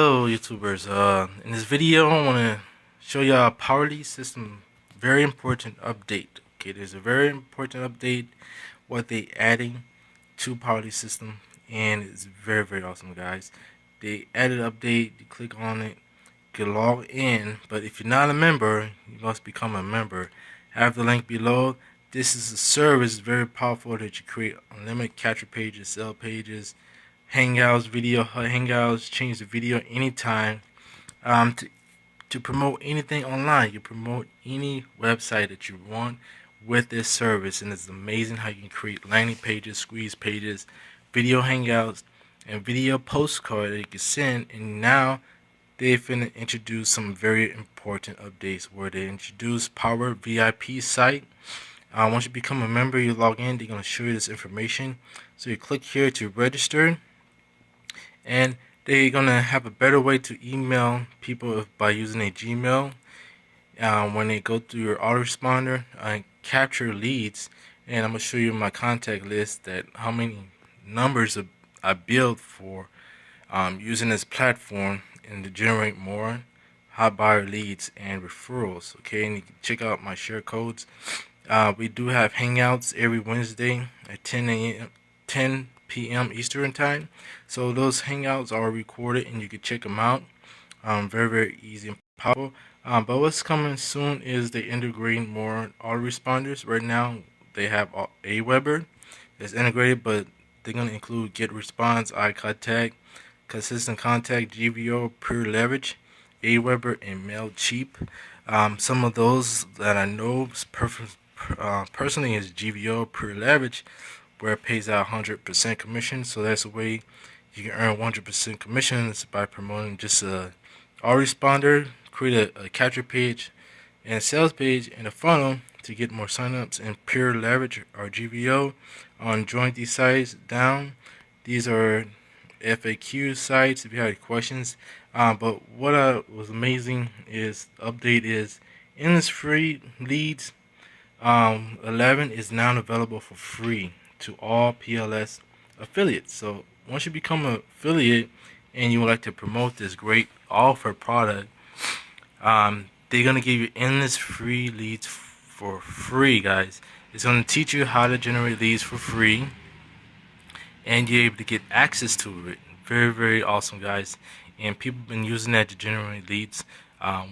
Hello YouTubers, in this video I want to show y'all a power lead system very important update. Okay, there's a very important update what they adding to power lead system, and it's very awesome, guys. They added update, you click on it, you can log in, but if you're not a member, you must become a member. I have the link below. This is a service very powerful that you create unlimited capture pages, sell pages, hangouts, video hangouts, change the video anytime, to promote anything online. You promote any website that you want with this service, and it's amazing how you can create landing pages, squeeze pages, video hangouts, and video postcard that you can send. And now they're finna introduce some very important updates where they introduce Power VIP site. Once you become a member, you log in, they're going to show you this information. So you click here to register, and they're going to have a better way to email people by using a Gmail. When they go through your autoresponder and capture leads, and I'm going to show you my contact list, that how many numbers I built for using this platform, and to generate more hot buyer leads and referrals. Okay, and you can check out my share codes. We do have hangouts every Wednesday at 10 p.m. Eastern time. So those hangouts are recorded and you can check them out. Very easy and powerful. But what's coming soon is they integrating more autoresponders. Right now they have Aweber that's integrated, but they're going to include GetResponse, eye contact, consistent contact, GVO, pure leverage, Aweber, and MailChimp. Some of those that I know personally is GVO, pure leverage, where it pays out 100% commission. So that's a way you can earn 100% commissions by promoting just a autoresponder, create a capture page and a sales page and a funnel to get more signups. And pure leverage or GVO on join these sites down. These are FAQ sites if you have any questions. But what was amazing is update is in this free leads 11 is now available for free to all PLS affiliates. So once you become an affiliate and you would like to promote this great offer product, they're gonna give you endless free leads for free, guys. It's gonna teach you how to generate leads for free, and you're able to get access to it. Very awesome, guys. And people have been using that to generate leads.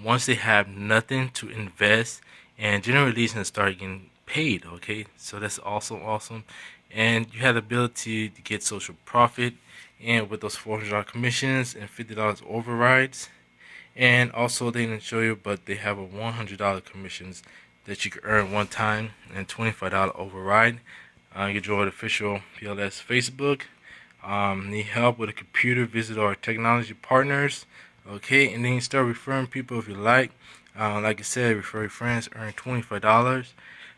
Once they have nothing to invest and generate leads and start getting paid. Okay, so that's also awesome. And you have the ability to get social profit, and with those $400 commissions and $50 overrides. And also they didn't show you, but they have a $100 commissions that you can earn one time and $25 override. You join the official PLS Facebook. Need help with a computer, visit our technology partners. Okay, and then you start referring people if you like. Like I said, refer your friends, earn $25.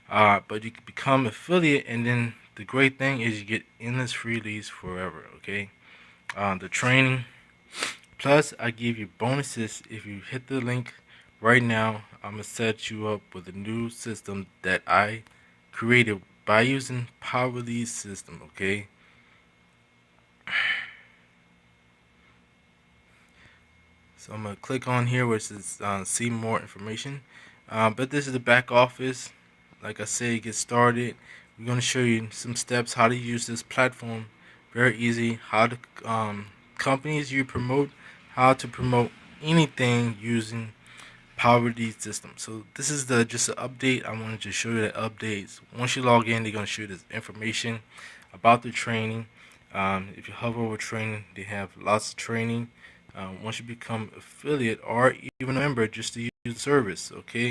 But you can become affiliate, and then the great thing is you get endless free leads forever. Okay, the training, plus I give you bonuses if you hit the link right now. I'm gonna set you up with a new system that I created by using Power Lead system. Okay. So I'm going to click on here where it says see more information. But this is the back office. Like I said, get started. We're going to show you some steps how to use this platform. Very easy. How to companies you promote, how to promote anything using Power Lead system. So this is just an update. I wanted to show you the updates. Once you log in, they're going to show you this information about the training. If you hover over training, they have lots of training. Once you become affiliate or even a member, just to use the service. Okay,